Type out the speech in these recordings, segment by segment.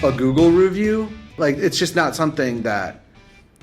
a Google review. Like, it's just not something that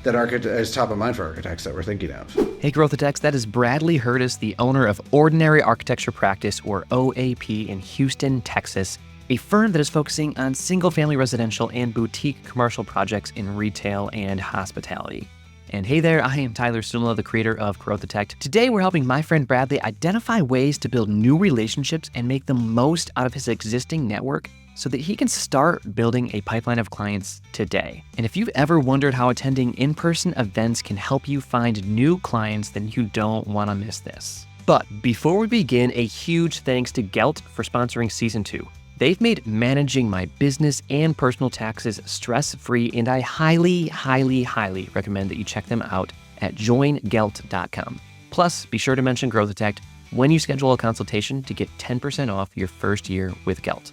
is top of mind for architects that we're thinking of. Hey, Growth Techs, that is Bradley Hirdes, the owner of Ordinary Architecture Practice, or OAP, in Houston, Texas, a firm that is focusing on single-family residential and boutique commercial projects in retail and hospitality. And hey there, I am Tyler Suomala, the creator of Growth Tech. Today, we're helping my friend Bradley identify ways to build new relationships and make the most out of his existing network so that he can start building a pipeline of clients today. And if you've ever wondered how attending in-person events can help you find new clients, then you don't want to miss this. But before we begin, a huge thanks to Gelt for sponsoring Season 2. They've made managing my business and personal taxes stress-free, and I highly, highly, highly recommend that you check them out at joingelt.com. Plus, be sure to mention Growth Detect when you schedule a consultation to get 10% off your first year with Gelt.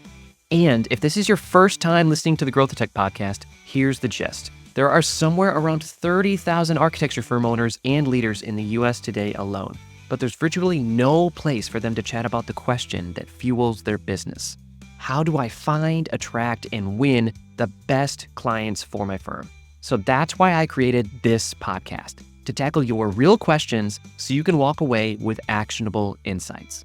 And if this is your first time listening to the Growth Tech podcast, here's the gist. There are somewhere around 30,000 architecture firm owners and leaders in the US today alone, but there's virtually no place for them to chat about the question that fuels their business. How do I find, attract, and win the best clients for my firm? So that's why I created this podcast, to tackle your real questions so you can walk away with actionable insights.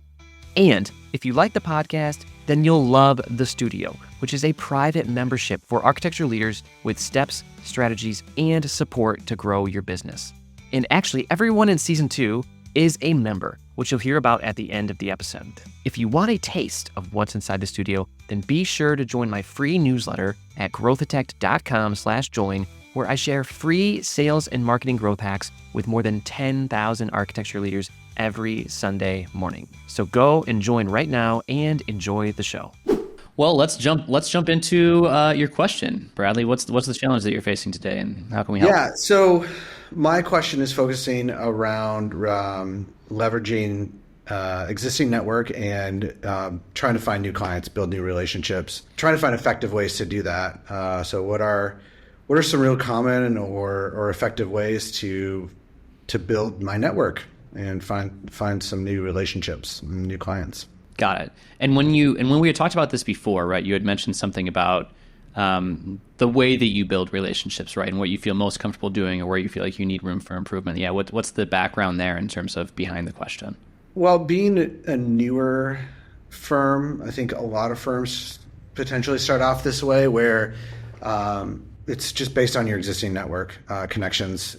And if you like the podcast, then you'll love The Studio, which is a private membership for architecture leaders with steps, strategies, and support to grow your business. And actually, everyone in Season 2 is a member, which you'll hear about at the end of the episode. If you want a taste of what's inside the studio, then be sure to join my free newsletter at growthatech.com/join, where I share free sales and marketing growth hacks with more than 10,000 architecture leaders every Sunday morning. So go and join right now and enjoy the show. Well, let's jump into your question, Bradley. What's the challenge that you're facing today, and how can we help? Yeah, so my question is focusing around leveraging existing network and trying to find new clients, build new relationships, trying to find effective ways to do that. So what are some real common or effective ways to build my network and find some new relationships, new clients? Got it. And when we had talked about this before, right, you had mentioned something about the way that you build relationships, right, and what you feel most comfortable doing or where you feel like you need room for improvement. Yeah, what's the background there in terms of behind the question? Well, being a newer firm, I think a lot of firms potentially start off this way where it's just based on your existing network connections.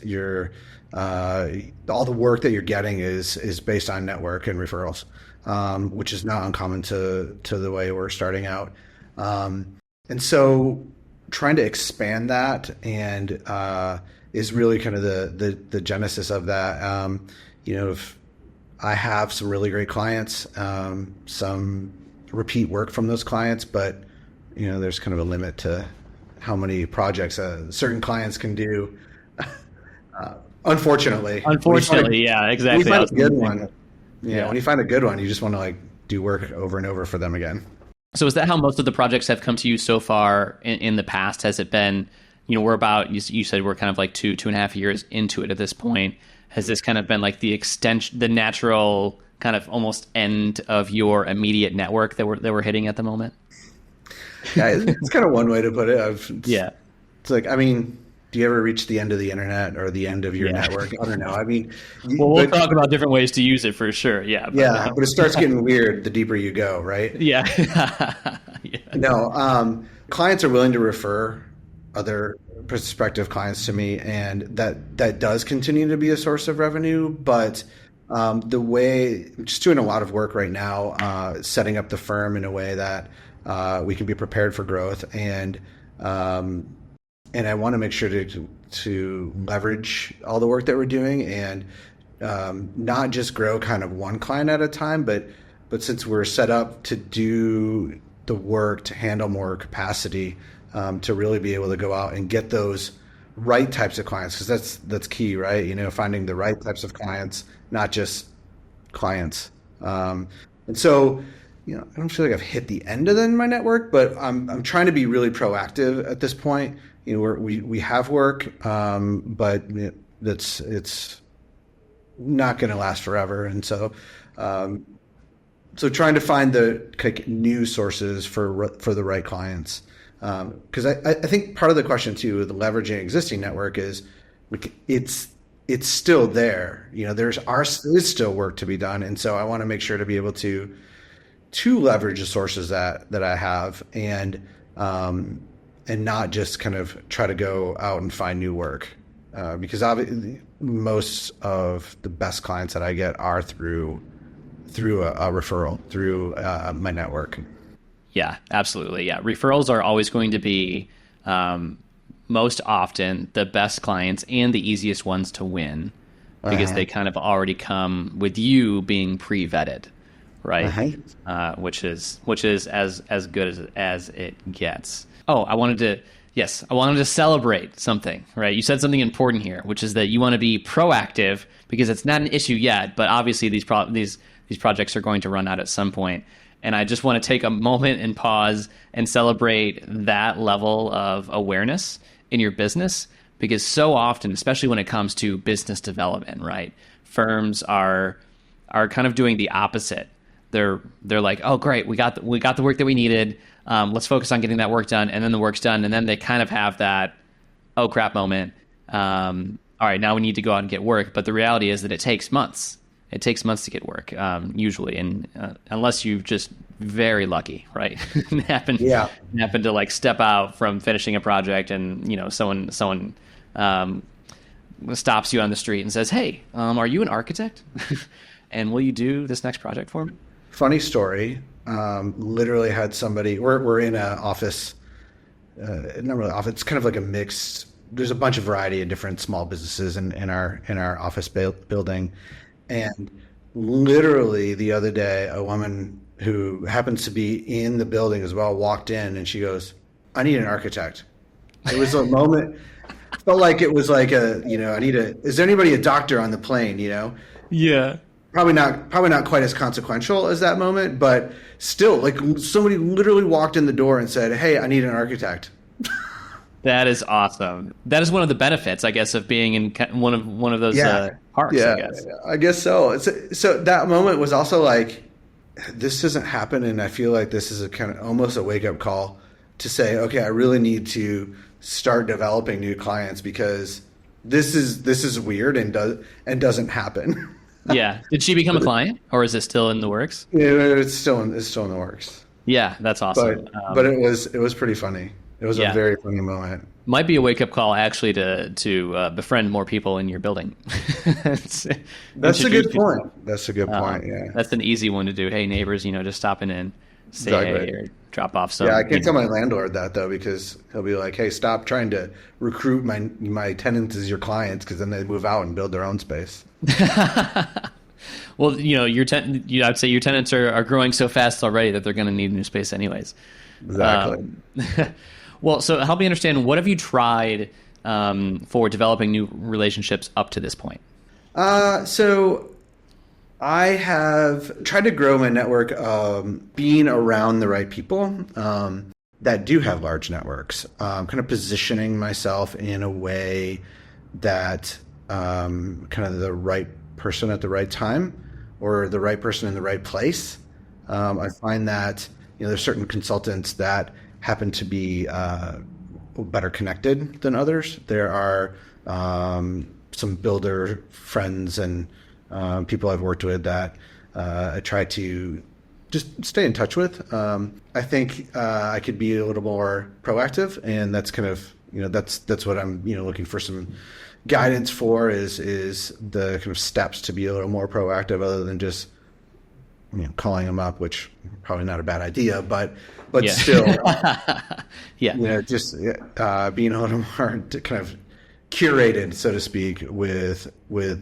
All the work that you're getting is based on network and referrals, which is not uncommon to the way we're starting out. And so trying to expand that and is really kind of the genesis of that. If I have some really great clients, some repeat work from those clients, but there's kind of a limit to how many projects certain clients can do. Unfortunately, yeah, exactly. When you find a good one, when you find a good one, you just want to do work over and over for them again. So is that how most of the projects have come to you so far in the past? Has it been, we're about, you said we're kind of like 2.5 years into it at this point. Has this kind of been like the extension, the natural kind of almost end of your immediate network that we're hitting at the moment? Yeah, it's kind of one way to put it. It's like, do you ever reach the end of the internet or the end of your network? I don't know. We'll talk about different ways to use it for sure. Yeah. But it starts getting weird the deeper you go, right? Yeah. No, clients are willing to refer other prospective clients to me, and that does continue to be a source of revenue. But the way, just doing a lot of work right now, setting up the firm in a way that we can be prepared for growth, and I want to make sure to leverage all the work that we're doing and not just grow kind of one client at a time, but since we're set up to do the work to handle more capacity, to really be able to go out and get those right types of clients, because that's key, right? Finding the right types of clients, not just clients. And so, I don't feel like I've hit the end of my network, but I'm trying to be really proactive at this point. We have work, but it's not going to last forever, and so trying to find the new sources for the right clients Because I think part of the question too, with leveraging existing network is like, it's still there. There's still work to be done, and so I want to make sure to be able to leverage the sources that I have, and not just kind of try to go out and find new work, because obviously most of the best clients that I get are through a referral, through my network. Yeah, absolutely. Yeah, referrals are always going to be most often the best clients and the easiest ones to win, because they kind of already come with you being pre-vetted, right? Which is as good as it gets. Oh, I wanted to celebrate something, right? You said something important here, which is that you want to be proactive because it's not an issue yet, but obviously these projects are going to run out at some point. And I just want to take a moment and pause and celebrate that level of awareness in your business, because so often, especially when it comes to business development, right? Firms are kind of doing the opposite. They're like, oh, great, we got the work that we needed. Let's focus on getting that work done, and then the work's done, and then they kind of have that, oh crap moment. All right, now we need to go out and get work. But the reality is that it takes months. It takes months to get work, usually, and unless you're just very lucky, right? happen to like step out from finishing a project, and someone stops you on the street and says, "Hey, are you an architect? And will you do this next project for me?" Funny story. Literally had somebody. We're in an office, not really office. It's kind of like a mixed. There's a bunch of variety of different small businesses in our office building. And literally the other day, a woman who happens to be in the building as well walked in, and she goes, "I need an architect." It was a moment, felt like it was like is there anybody a doctor on the plane, Yeah. Probably not quite as consequential as that moment, but still, like, somebody literally walked in the door and said, "Hey, I need an architect." That is awesome. That is one of the benefits, I guess, of being in one of those parks. Yeah, I guess. I guess so. So that moment was also like, this doesn't happen, and I feel like this is a kind of almost a wake up call to say, okay, I really need to start developing new clients, because this is weird and doesn't happen. Yeah. Did she become a client, or is it still in the works? Yeah, it's still in the works. Yeah, that's awesome. But it was pretty funny. It was a very funny moment. Might be a wake up call, actually, to befriend more people in your building. That's a good point. That's a good point. Yeah, that's an easy one to do. Hey, neighbors, just stopping in, say hey, or drop off some. Yeah, I can't tell my landlord that though, because he'll be like, "Hey, stop trying to recruit my tenants as your clients," because then they move out and build their own space. Well, I'd say your tenants are growing so fast already that they're going to need new space anyways. Exactly. Well, so help me understand, what have you tried for developing new relationships up to this point? So I have tried to grow my network, being around the right people that do have large networks, kind of positioning myself in a way that kind of the right person at the right time, or the right person in the right place. I find that there's certain consultants that happen to be better connected than others. There are some builder friends and people I've worked with that I try to just stay in touch with. I think I could be a little more proactive, and that's kind of that's what I'm looking for some guidance for, is the kind of steps to be a little more proactive, other than just calling them up, which probably not a bad idea, but still, just being a little more kind of curated, so to speak, with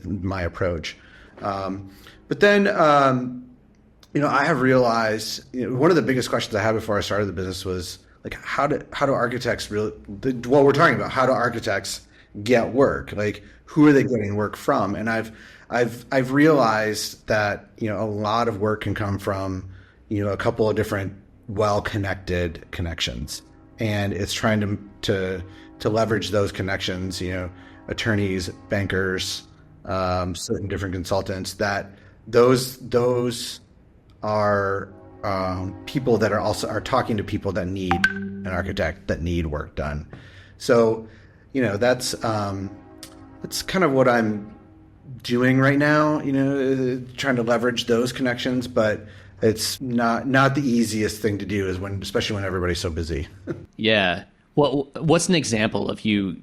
my approach. But then, I have realized one of the biggest questions I had before I started the business was like, how do architects really? What we're talking about, how do architects get work? Like, who are they getting work from? And I've realized that a lot of work can come from a couple of different well-connected connections, and it's trying to leverage those connections. Attorneys, bankers, certain different consultants. That those are people that are talking to people that need an architect that need work done. So, that's kind of what I'm doing right now, trying to leverage those connections, but it's not the easiest thing to do, especially when everybody's so busy. Yeah. Well, what's an example of you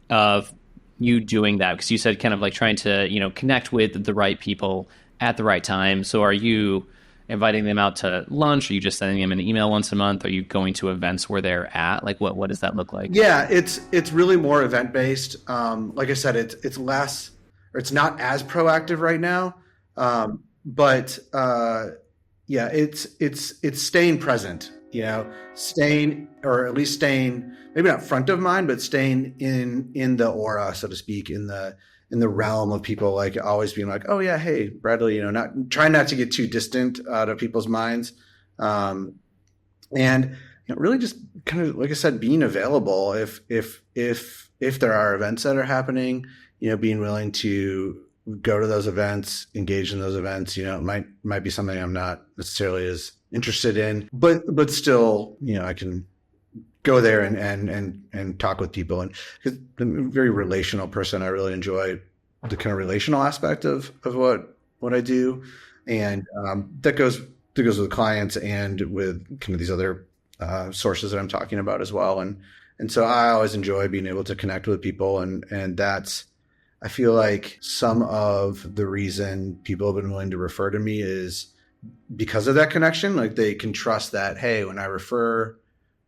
of you doing that? Because you said kind of like trying to, connect with the right people at the right time. So are you inviting them out to lunch? Are you just sending them an email once a month? Are you going to events where they're at? Like what does that look like? Yeah, it's really more event based. Like I said, it's less, or it's not as proactive right now. But yeah, it's staying present, staying, or at least staying, maybe not front of mind, but staying in the aura, so to speak, in the realm of people, like always being like, oh yeah, hey, Bradley, trying not to get too distant out of people's minds. And really just kind of, like I said, being available if there are events that are happening, being willing to go to those events, engage in those events. It might be something I'm not necessarily as interested in, but still, I can go there and talk with people. And because I'm a very relational person, I really enjoy the kind of relational aspect of what I do, and that goes with clients and with kind of these other sources that I'm talking about as well. And so I always enjoy being able to connect with people, and that's, I feel like some of the reason people have been willing to refer to me is because of that connection. Like they can trust that, hey, when I refer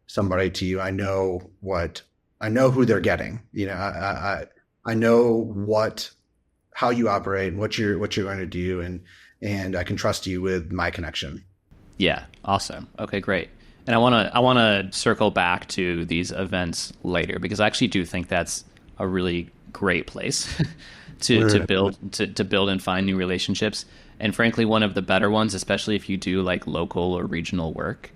somebody to you, I know who they're getting. I know how you operate, what you're going to do, and I can trust you with my connection. Yeah, awesome. Okay, great. And I want to circle back to these events later, because I actually do think that's a really great place to build and find new relationships. And frankly, one of the better ones, especially if you do like local or regional work.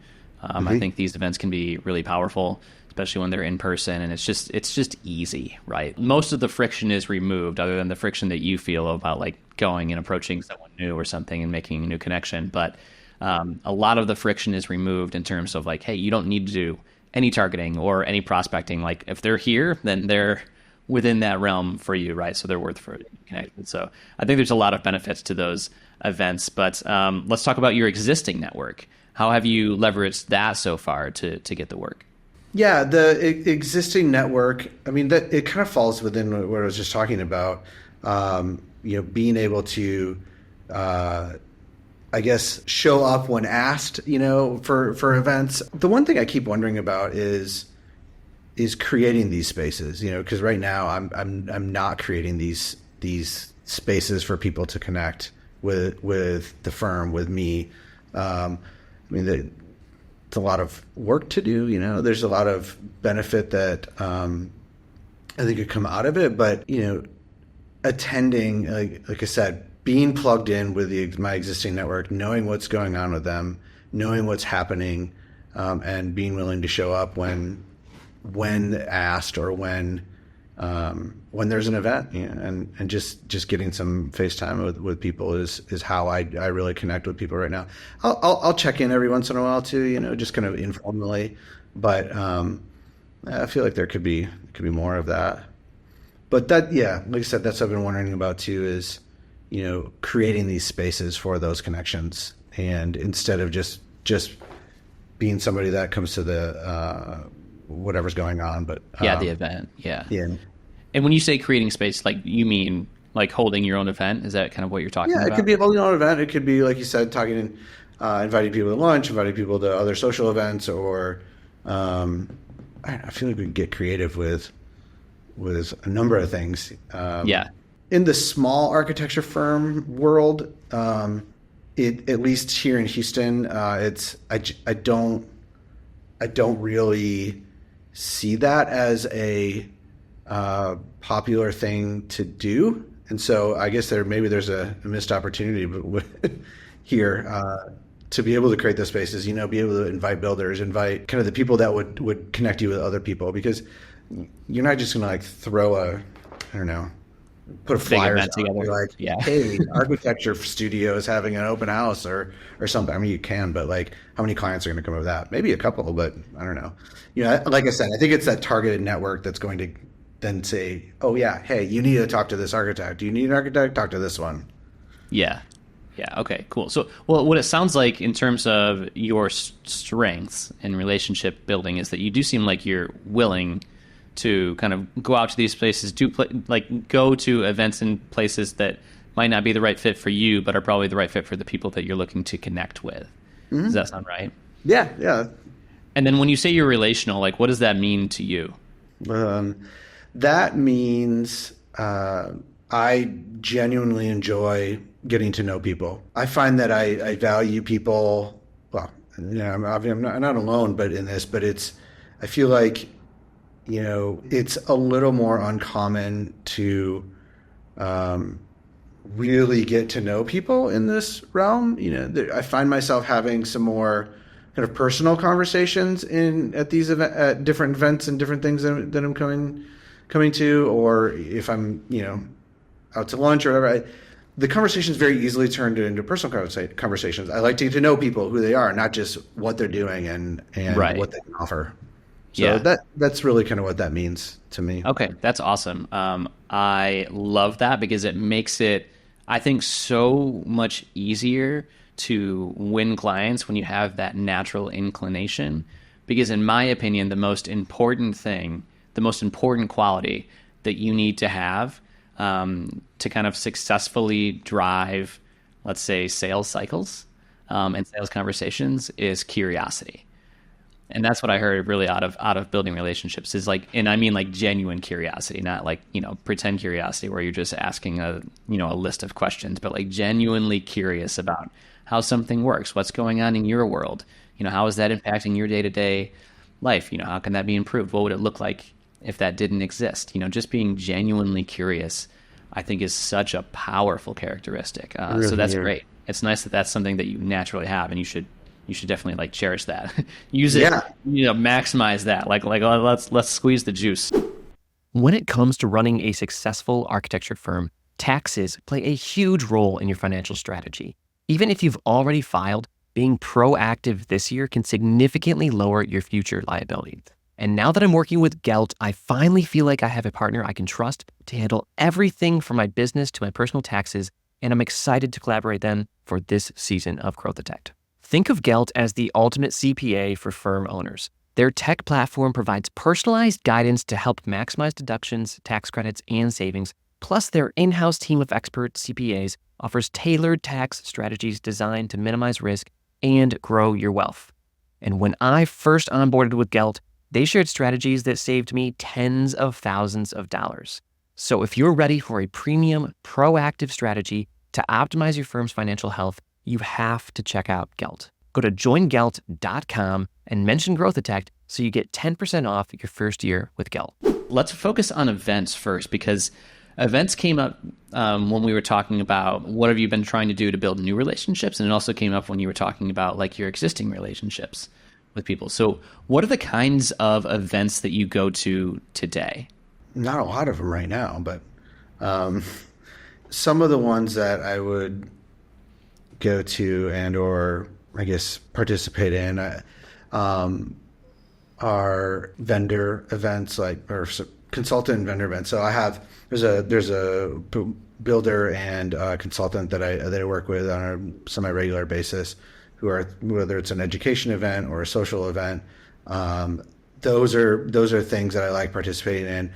I think these events can be really powerful, especially when they're in person, and it's just easy, right? Most of the friction is removed, other than the friction that you feel about like going and approaching someone new or something and making a new connection. But a lot of the friction is removed in terms of like, hey, you don't need to do any targeting or any prospecting. Like if they're here, then they're within that realm for you, right? So they're worth for connected. So I think there's a lot of benefits to those events. But let's talk about your existing network. How have you leveraged that so far to get the work? Yeah, the existing network, I mean, that it kind of falls within what I was just talking about. Being able to, I guess, show up when asked, for events. The one thing I keep wondering about is creating these spaces, because right now I'm not creating these spaces for people to connect with the firm, with me. It's a lot of work to do. There's a lot of benefit that I think could come out of it, but attending, like I said, being plugged in with my existing network, knowing what's going on with them, knowing what's happening, and being willing to show up when asked, or when there's an event, and just getting some face time with people is how I really connect with people right now. I'll check in every once in a while too, just kind of informally, but I feel like there could be more of that. But that, yeah, like I said, that's what I've been wondering about too, is creating these spaces for those connections, and instead of just being somebody that comes to the whatever's going on, but the event. Yeah. And when you say creating space, like you mean like holding your own event? Is that kind of what you're talking about? Yeah, it could be holding your own event. It could be, like you said, talking, inviting people to lunch, inviting people to other social events, or I feel like we can get creative with a number of things. In the small architecture firm world, at least here in Houston, I don't really see that as a popular thing to do, and so I guess there's a missed opportunity here to be able to create those spaces. Be able to invite builders, invite kind of the people that would connect you with other people, because you're not just going to like throw put big flyers event out and be together. like, Yeah. hey, architecture studio is having an open house or something. I mean, you can, but like, how many clients are going to come over that? Maybe a couple, but I don't know. Like I said, I think it's that targeted network that's going to then say, oh yeah, hey, you need to talk to this architect. Do you need an architect? Talk to this one. Yeah. Yeah. Okay, cool. So, well, what it sounds like in terms of your strengths in relationship building is that you do seem like you're willing to kind of go out to these places, like go to events in places that might not be the right fit for you, but are probably the right fit for the people that you're looking to connect with. Does that sound right? Yeah, yeah. And then when you say you're relational, like what does that mean to you? Um, that means I genuinely enjoy getting to know people. I find that I value people. Well, I'm not alone, but in this, but I feel like, it's a little more uncommon to really get to know people in this realm. I find myself having some more kind of personal conversations at these at different events and different things that I'm coming to, or if I'm out to lunch or whatever. The conversations very easily turned into personal conversations. I like to get to know people, who they are, not just what they're doing and Right. what they can offer. So Yeah. that's really kind of what that means to me. Okay, that's awesome. I love that because it makes it, I think, so much easier to win clients when you have that natural inclination. Because, in my opinion, the most important thing, the most important quality that you need to have to kind of successfully drive, let's say, sales cycles and sales conversations is curiosity. And that's what I heard really out of building relationships is like, and I mean like genuine curiosity, not like, pretend curiosity where you're just asking a list of questions, but like genuinely curious about how something works, what's going on in your world, how is that impacting your day-to-day life? How can that be improved? What would it look like if that didn't exist? Just being genuinely curious, I think is such a powerful characteristic. So that's great. It's nice that that's something that you naturally have, and you should definitely like cherish that. Use it, Yeah. maximize that. Like let's squeeze the juice. When it comes to running a successful architecture firm, taxes play a huge role in your financial strategy. Even if you've already filed, being proactive this year can significantly lower your future liabilities. And now that I'm working with Gelt, I finally feel like I have a partner I can trust to handle everything from my business to my personal taxes, and I'm excited to collaborate them for this season of Growth Detect. Think of Gelt as the ultimate CPA for firm owners. Their tech platform provides personalized guidance to help maximize deductions, tax credits, and savings. Plus, their in-house team of expert CPAs offers tailored tax strategies designed to minimize risk and grow your wealth. And when I first onboarded with Gelt, they shared strategies that saved me tens of thousands of dollars. So if you're ready for a premium, proactive strategy to optimize your firm's financial health, you have to check out Gelt. Go to joingelt.com and mention Growth Detect so you get 10% off your first year with Gelt. Let's focus on events first, because events came up when we were talking about what have you been trying to do to build new relationships, and it also came up when you were talking about like your existing relationships with people. So what are the kinds of events that you go to today? Not a lot of them right now, but some of the ones that I would go to and or I guess participate in are vendor events, or consultant vendor events. So there's a builder and consultant that I work with on a semi-regular basis, whether it's an education event or a social event. Those are things that I like participating in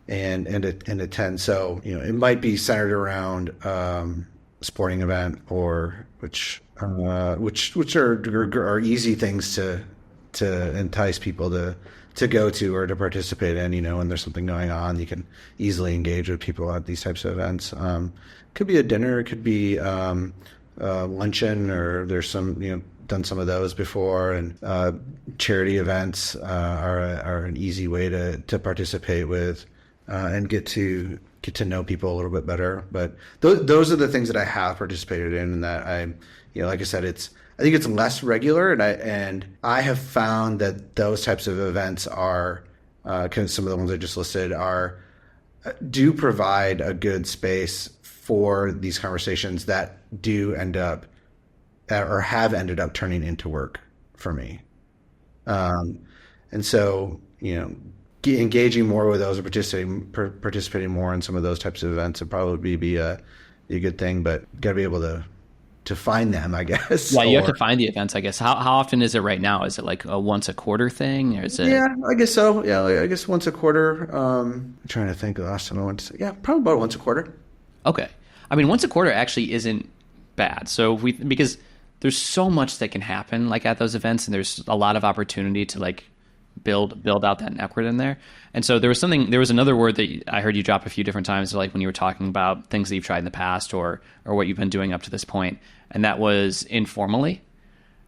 and attend. So it might be centered around sporting event, or which are easy things to entice people to go to or to participate in. When there's something going on, you can easily engage with people at these types of events. Could be a dinner, it could be luncheon, or there's some done some of those before. And charity events are an easy way to participate with and get to know people a little bit better. But those are the things that I have participated in, and that like I said, I think it's less regular, and I have found that those types of events are some of the ones I just listed are do provide a good space for these conversations that do end up or have ended up turning into work for me. Um, and so, engaging more with those or participating more in some of those types of events would probably be a good thing, but got to be able to find them, I guess. Yeah, you have to find the events, I guess. How often is it right now? Is it like a once a quarter thing, or is it? Yeah, I guess so. Yeah, I guess once a quarter. I'm trying to think of the last time I went to, yeah, probably about once a quarter. Okay. I mean, once a quarter actually isn't bad. So because there's so much that can happen like at those events, and there's a lot of opportunity to like build out that network in there. And so there was another word that I heard you drop a few different times, like when you were talking about things that you've tried in the past or what you've been doing up to this point, and that was informally,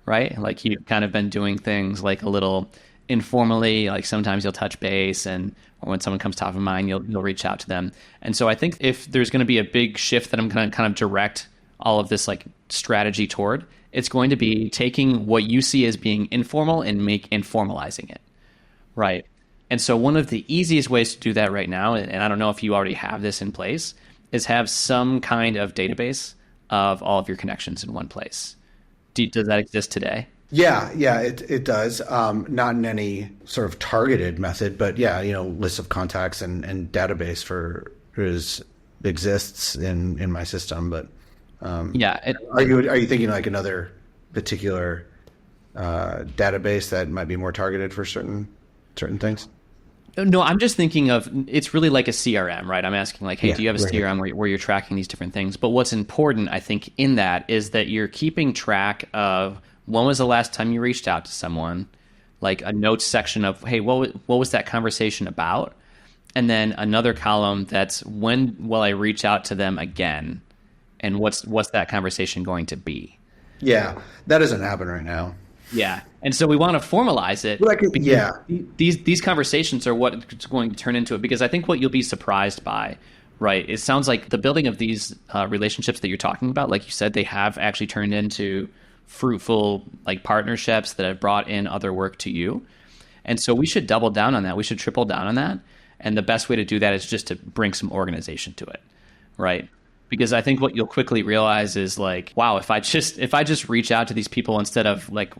right? Like you've kind of been doing things like a little informally, like sometimes you'll touch base, or when someone comes top of mind, you'll reach out to them. And so I think if there's going to be a big shift that I'm going to kind of direct all of this like strategy toward, it's going to be taking what you see as being informal and formalizing it, right? And so one of the easiest ways to do that right now, and I don't know if you already have this in place, is have some kind of database of all of your connections in one place. Does that exist today? Yeah, it does. Not in any sort of targeted method, but yeah, lists of contacts and database exists in my system. But Yeah. are you thinking like another particular database that might be more targeted for certain things? No, I'm just thinking of, it's really like a CRM, right? I'm asking like, hey, Yeah, do you have a right. CRM where you're tracking these different things? But what's important, I think, in that is that you're keeping track of when was the last time you reached out to someone, like a notes section of, hey, what was that conversation about? And then another column that's when will I reach out to them again? And what's that conversation going to be? Yeah, that doesn't happen right now. Yeah. And so we want to formalize it. Yeah. These conversations are what it's going to turn into it, because I think what you'll be surprised by, right? It sounds like the building of these relationships that you're talking about, like you said, they have actually turned into fruitful like partnerships that have brought in other work to you. And so we should double down on that. We should triple down on that. And the best way to do that is just to bring some organization to it, right? Because I think what you'll quickly realize is like, wow, if I just reach out to these people instead of like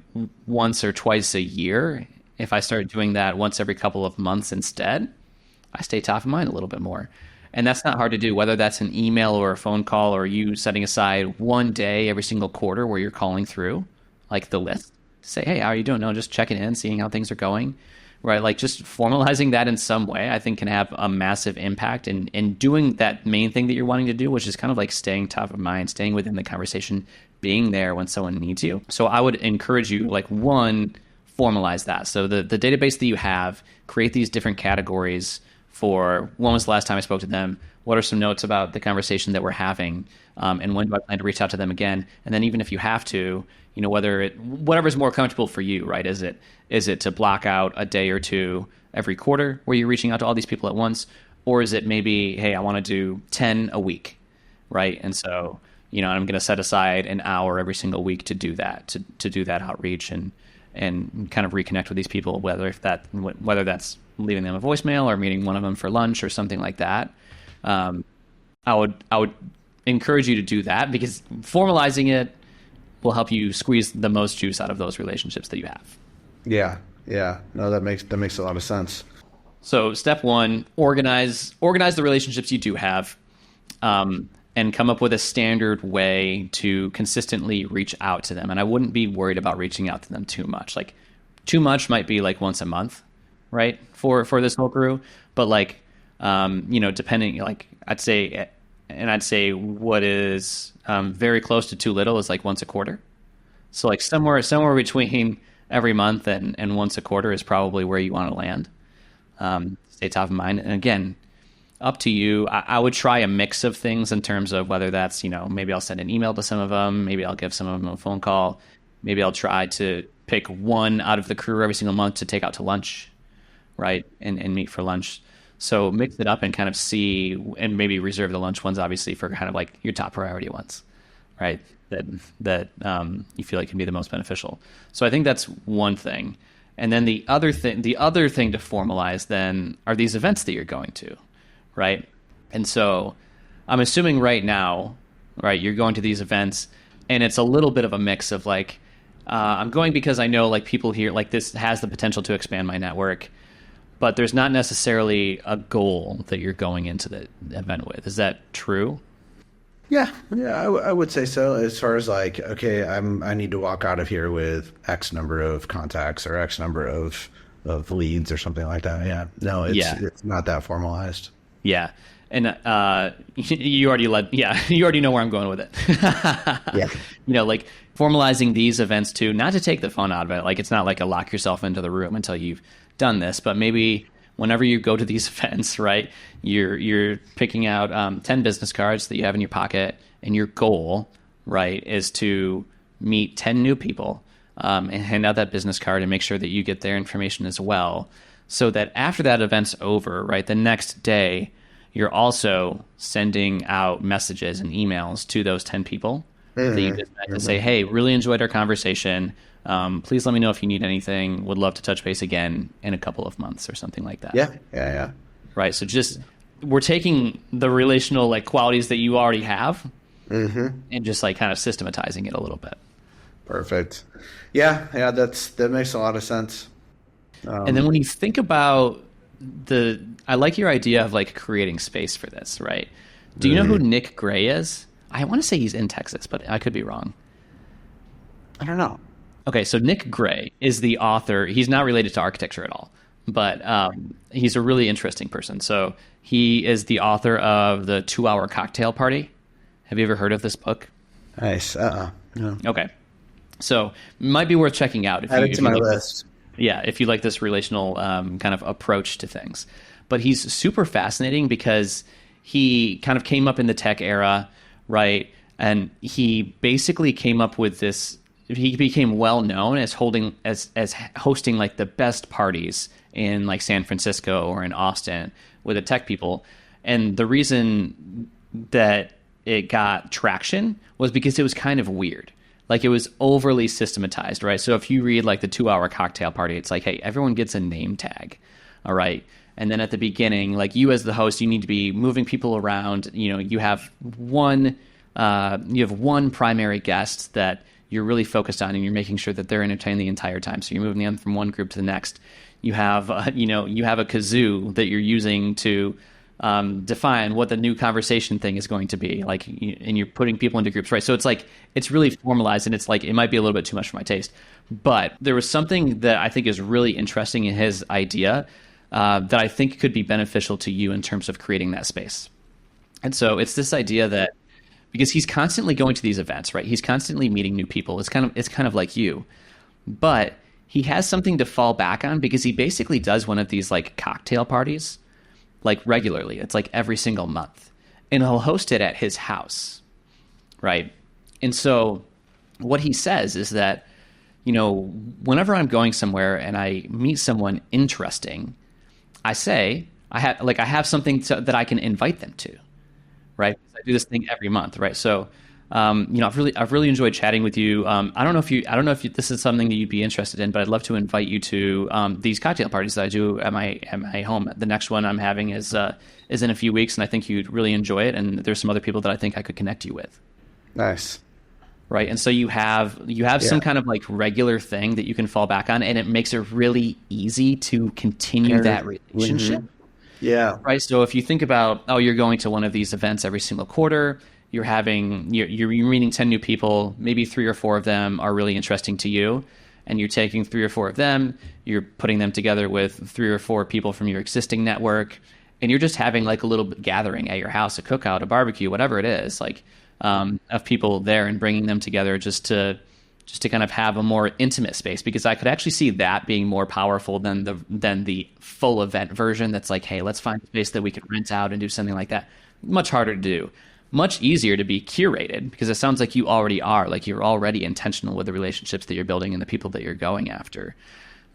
once or twice a year, if I start doing that once every couple of months instead, I stay top of mind a little bit more. And that's not hard to do, whether that's an email or a phone call or you setting aside one day every single quarter where you're calling through like the list to say, hey, how are you doing? No, just checking in, seeing how things are going. Right, like just formalizing that in some way, I think can have a massive impact in doing that main thing that you're wanting to do, which is kind of like staying top of mind, staying within the conversation, being there when someone needs you. So I would encourage you, like, one, formalize that. So the database that you have, create these different categories for when was the last time I spoke to them, what are some notes about the conversation that we're having, and when do I plan to reach out to them again? And then even if you have to, whatever's more comfortable for you, right? Is it to block out a day or two every quarter where you're reaching out to all these people at once? Or is it maybe, hey, I want to do 10 a week, right? And so, I'm going to set aside an hour every single week to do that, to do that outreach and kind of reconnect with these people, whether that's leaving them a voicemail or meeting one of them for lunch or something like that. I would encourage you to do that, because formalizing it will help you squeeze the most juice out of those relationships that you have. Yeah. No, that makes a lot of sense. So step one, organize the relationships you do have, and come up with a standard way to consistently reach out to them. And I wouldn't be worried about reaching out to them too much. Like, too much might be like once a month, right? For this whole crew. But like, depending, like I'd say what is very close to too little is like once a quarter. So like somewhere between every month and once a quarter is probably where you want to land. Stay top of mind. And again, up to you. I would try a mix of things in terms of whether that's, maybe I'll send an email to some of them. Maybe I'll give some of them a phone call. Maybe I'll try to pick one out of the crew every single month to take out to lunch, right? And meet for lunch. So mix it up and kind of see, and maybe reserve the lunch ones, obviously, for kind of like your top priority ones, right? That you feel like can be the most beneficial. So I think that's one thing. And then the other thing to formalize then are these events that you're going to, right? And so I'm assuming right now, right, you're going to these events, and it's a little bit of a mix of like, I'm going because I know like people here, like this has the potential to expand my network, but there's not necessarily a goal that you're going into the event with. Is that true? Yeah, I would say so. As far as like, okay, I need to walk out of here with X number of contacts or X number of leads or something like that. Yeah, no, it's not that formalized. Yeah. And you already you already know where I'm going with it. Yeah. Like formalizing these events too, not to take the fun out of it. Like it's not like a lock yourself into the room until you've done this, but maybe whenever you go to these events, right, you're picking out 10 business cards that you have in your pocket, and your goal, right, is to meet 10 new people and hand out that business card and make sure that you get their information as well, so that after that event's over, right, the next day, you're also sending out messages and emails to those 10 people that you just met to say, hey, really enjoyed our conversation. Please let me know if you need anything. Would love to touch base again in a couple of months or something like that. Yeah. Right. So we're taking the relational like qualities that you already have and just like kind of systematizing it a little bit. Perfect. Yeah. That makes a lot of sense. And then when you think about I like your idea of like creating space for this, right? Do you know who Nick Gray is? I want to say he's in Texas, but I could be wrong. I don't know. Okay, so Nick Gray is the author. He's not related to architecture at all, but he's a really interesting person. So he is the author of the 2-Hour Cocktail Party. Have you ever heard of this book? Nice. No. Okay. So it might be worth checking out. Add it to my list. If you like this relational kind of approach to things. But he's super fascinating because he kind of came up in the tech era, right? And he basically came up with this. He became well known as hosting like the best parties in like San Francisco or in Austin with the tech people. And the reason that it got traction was because it was kind of weird. Like it was overly systematized, right? So if you read like the 2-Hour Cocktail Party, it's like, hey, everyone gets a name tag, all right? And then at the beginning, like you as the host, you need to be moving people around. You have one primary guest that you're really focused on, and you're making sure that they're entertained the entire time. So you're moving them from one group to the next. You have a kazoo that you're using to define what the new conversation thing is going to be, like, and you're putting people into groups, right? So it's like, it's really formalized, and it's like, it might be a little bit too much for my taste. But there was something that I think is really interesting in his idea that I think could be beneficial to you in terms of creating that space. And so it's this idea that, because he's constantly going to these events, right? He's constantly meeting new people. It's kind of like you, but he has something to fall back on because he basically does one of these like cocktail parties, like regularly. It's like every single month, and he'll host it at his house, right? And so what he says is that, whenever I'm going somewhere and I meet someone interesting, I say I have something that I can invite them to, right? I do this thing every month, right? So, I've really enjoyed chatting with you. I don't know if this is something that you'd be interested in, but I'd love to invite you to these cocktail parties that I do at my home. The next one I'm having is in a few weeks, and I think you'd really enjoy it. And there's some other people that I think I could connect you with. Nice. Right. And so you have some kind of like regular thing that you can fall back on, and it makes it really easy to continue that relationship. Mm-hmm. Yeah. Right. So if you think about, you're going to one of these events every single quarter, you're meeting 10 new people, maybe 3 or 4 of them are really interesting to you, and you're taking 3 or 4 of them, you're putting them together with 3 or 4 people from your existing network, and you're just having like a little gathering at your house, a cookout, a barbecue, whatever it is, like of people there, and bringing them together just to kind of have a more intimate space, because I could actually see that being more powerful than the full event version that's like, hey, let's find a space that we could rent out and do something like that. Much harder to do. Much easier to be curated, because it sounds like you already are. Like you're already intentional with the relationships that you're building and the people that you're going after.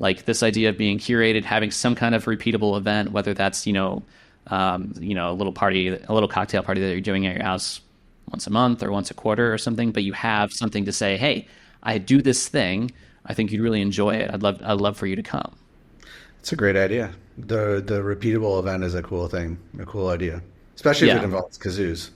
Like this idea of being curated, having some kind of repeatable event, whether that's, a little party, a little cocktail party that you're doing at your house once a month or once a quarter or something, but you have something to say, hey, I do this thing. I think you'd really enjoy it. I'd love for you to come. It's a great idea. The repeatable event is a cool thing, a cool idea, especially if it involves kazoos.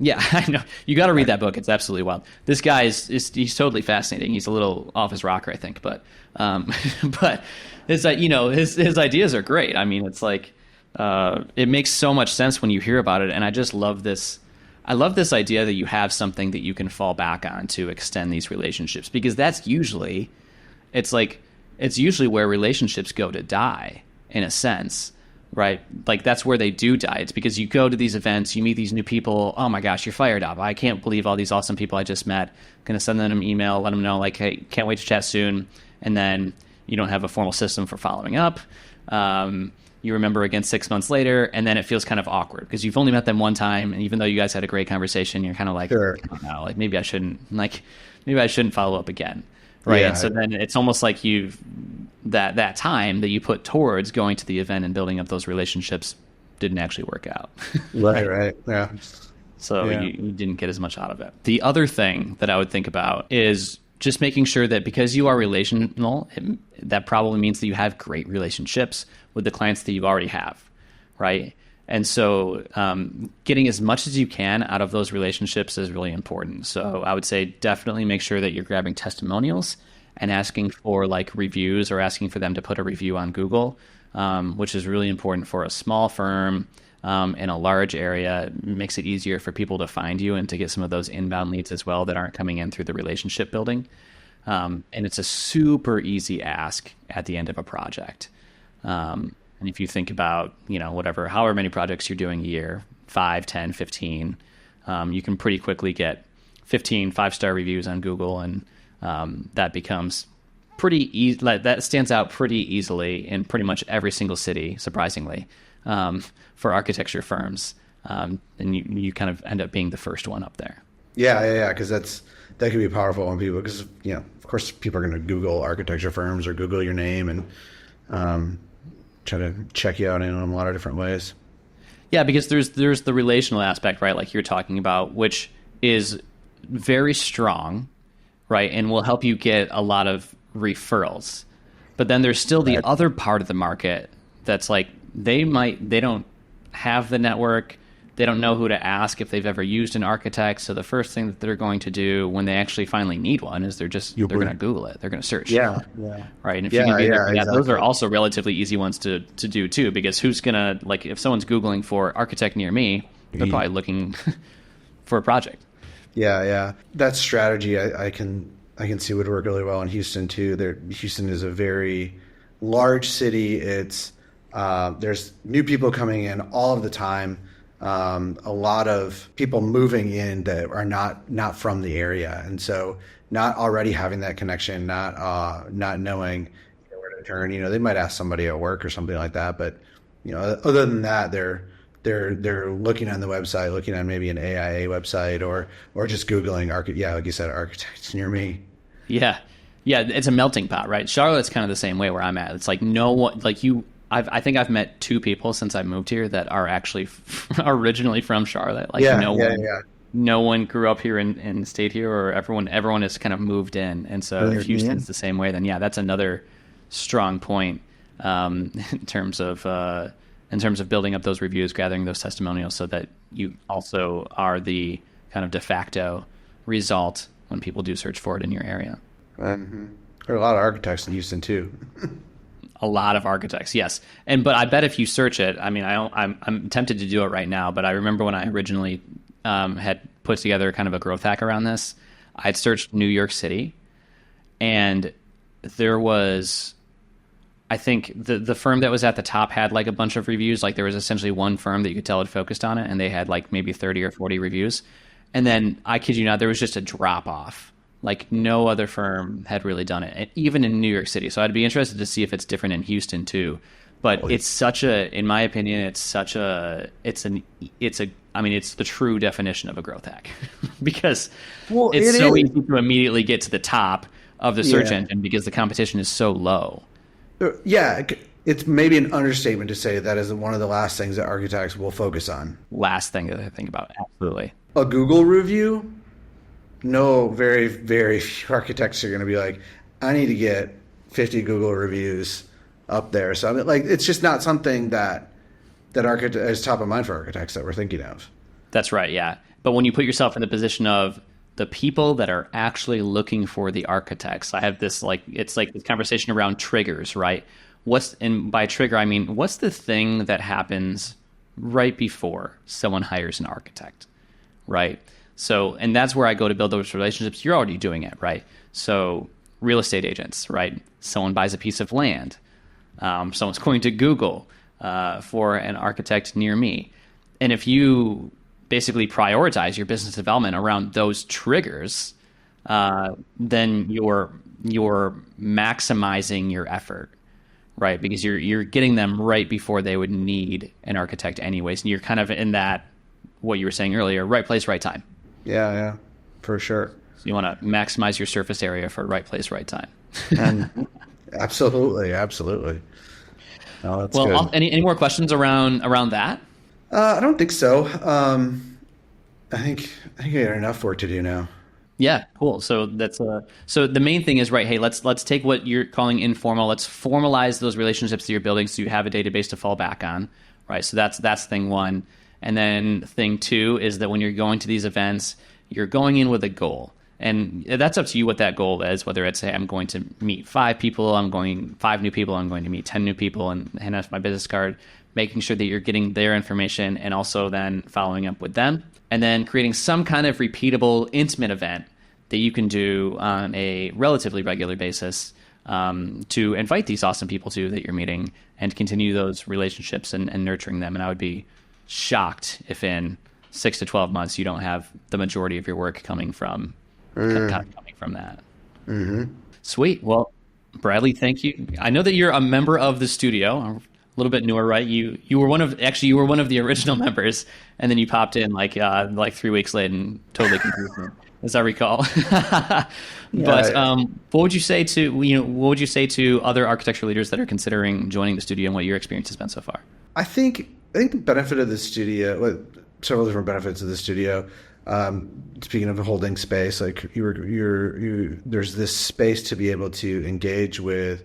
Yeah, I know. You got to read that book. It's absolutely wild. This guy he's totally fascinating. He's a little off his rocker, I think, but but his his ideas are great. I mean, it's like it makes so much sense when you hear about it, and I just love this. I love this idea that you have something that you can fall back on to extend these relationships, because that's usually where relationships go to die, in a sense. Right? Like that's where they do die. It's because you go to these events, you meet these new people. Oh my gosh, you're fired up. I can't believe all these awesome people I just met. Going to send them an email, let them know like, hey, can't wait to chat soon. And then you don't have a formal system for following up. You remember again 6 months later, and then it feels kind of awkward because you've only met them one time. And even though you guys had a great conversation, you're kind of like, sure. Oh, no, like maybe I shouldn't follow up again. Right. Yeah. And so then it's almost like that time that you put towards going to the event and building up those relationships didn't actually work out. Right. Yeah. So you didn't get as much out of it. The other thing that I would think about is just making sure that because you are relational, that probably means that you have great relationships with the clients that you already have. Right. And so getting as much as you can out of those relationships is really important. So I would say definitely make sure that you're grabbing testimonials and asking for like reviews, or asking for them to put a review on Google, which is really important for a small firm in a large area. It makes it easier for people to find you and to get some of those inbound leads as well that aren't coming in through the relationship building. And it's a super easy ask at the end of a project. And if you think about, however many projects you're doing a year, 5, 10, 15, you can pretty quickly get 15 5-star reviews on Google. And that becomes pretty easy. That stands out pretty easily in pretty much every single city, surprisingly, for architecture firms. And you kind of end up being the first one up there. Yeah. Because that can be powerful on people, because, of course, people are going to Google architecture firms or Google your name and try to check you out in a lot of different ways. Yeah, because there's the relational aspect, right? Like you're talking about, which is very strong, right? And will help you get a lot of referrals. But then there's still the other part of the market that's like, they don't have the network. They don't know who to ask if they've ever used an architect. So the first thing that they're going to do when they actually finally need one is they're going to Google it. They're going to search. Yeah. Right. And if you can be there, exactly. Those are also relatively easy ones to do too, because who's going to, like, if someone's Googling for architect near me, they're probably looking for a project. Yeah. That strategy, I can see would work really well in Houston too. Houston is a very large city. It's there's new people coming in all of the time. A lot of people moving in that are not from the area, and so not already having that connection, not knowing where to turn. They might ask somebody at work or something like that, but other than that, they're looking on the website, looking on maybe an AIA website, or just Googling like you said, architects near me. Yeah, it's a melting pot, right? Charlotte's kind of the same way where I'm at. It's like no one, like you. I think I've met 2 people since I moved here that are actually originally from Charlotte. Like no one grew up here and stayed here, or everyone has kind of moved in. And so if Houston's the same way, then that's another strong point in terms of building up those reviews, gathering those testimonials, so that you also are the kind of de facto result when people do search for it in your area. Mm-hmm. There are a lot of architects in Houston too. A lot of architects, yes. But I bet if you search it, I mean, I'm tempted to do it right now, but I remember when I originally had put together kind of a growth hack around this, I'd searched New York City, and there was, I think the firm that was at the top had like a bunch of reviews. Like there was essentially one firm that you could tell had focused on it, and they had like maybe 30 or 40 reviews. And then, I kid you not, there was just a drop off. Like no other firm had really done it, even in New York City. So I'd be interested to see if it's different in Houston too. But it's in my opinion, it's the true definition of a growth hack because it's so easy to immediately get to the top of the search engine because the competition is so low. Yeah. It's maybe an understatement to say that is one of the last things that architects will focus on. Last thing that I think about. Absolutely. A Google review. No, very, very few architects are going to be like, I need to get 50 Google reviews up there. So I mean, like, it's just not something that is top of mind for architects that we're thinking of. That's right, yeah. But when you put yourself in the position of the people that are actually looking for the architects, I have this it's like this conversation around triggers, right? And by trigger, I mean, what's the thing that happens right before someone hires an architect, right? So, and that's where I go to build those relationships. You're already doing it, right? So real estate agents, right? Someone buys a piece of land. Someone's going to Google for an architect near me. And if you basically prioritize your business development around those triggers, then you're maximizing your effort, right? Because you're getting them right before they would need an architect anyways. And you're kind of in that, what you were saying earlier, right place, right time. Yeah, for sure. So you want to maximize your surface area for right place, right time. And absolutely. No, that's good. Any more questions around that? I don't think so. I think I got enough work to do now. Yeah, cool. So so the main thing is, right, hey, let's take what you're calling informal. Let's formalize those relationships that you're building so you have a database to fall back on, right? So that's thing one. And then thing two is that when you're going to these events, you're going in with a goal. And that's up to you what that goal is, whether it's, hey, I'm going to meet 5 people, 5 new people, I'm going to meet 10 new people and hand out my business card, making sure that you're getting their information and also then following up with them. And then creating some kind of repeatable, intimate event that you can do on a relatively regular basis to invite these awesome people to that you're meeting and continue those relationships and nurturing them. And I would be shocked if in 6 to 12 months you don't have the majority of your work coming from that. Mm-hmm. Sweet. Well, Bradley, thank you. I know that you're a member of the studio, a little bit newer, right? You were one of the original members, and then you popped in like 3 weeks late and totally confused me, as I recall. But what would you say to other architecture leaders that are considering joining the studio, and what your experience has been so far? I think the benefit of the studio, several different benefits of the studio. Speaking of holding space, like there's this space to be able to engage with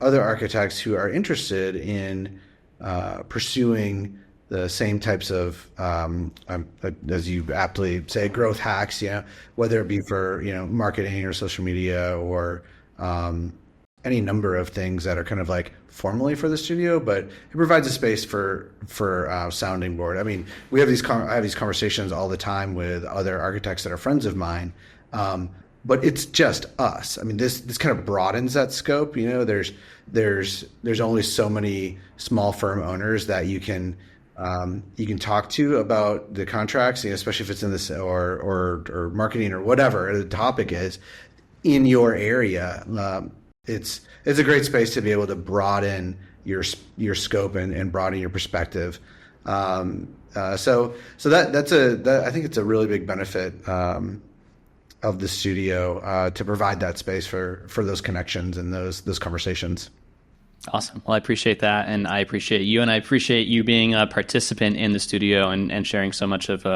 other architects who are interested in pursuing the same types of, as you aptly say, growth hacks. Whether it be for marketing or social media or any number of things that are kind of like formally for the studio, but it provides a space for sounding board. I mean, I have these conversations all the time with other architects that are friends of mine, but it's just us. I mean, this kind of broadens that scope. There's only so many small firm owners that you can talk to about the contracts, especially if it's in this or marketing or whatever the topic is in your area. It's a great space to be able to broaden your scope and broaden your perspective. So I think it's a really big benefit of the studio to provide that space for those connections and those conversations. Awesome. Well, I appreciate that, and I appreciate you, and I appreciate you being a participant in the studio and sharing so much of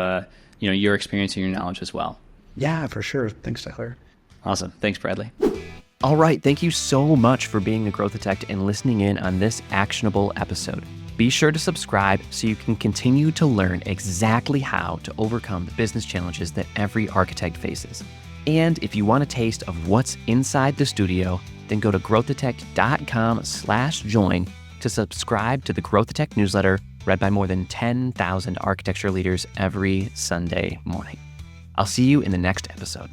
your experience and your knowledge as well. Yeah, for sure. Thanks, Tyler. Awesome. Thanks, Bradley. All right. Thank you so much for being a growth architect and listening in on this actionable episode. Be sure to subscribe so you can continue to learn exactly how to overcome the business challenges that every architect faces. And if you want a taste of what's inside the studio, then go to growthdetect.com/join to subscribe to the Growth Detect newsletter read by more than 10,000 architecture leaders every Sunday morning. I'll see you in the next episode.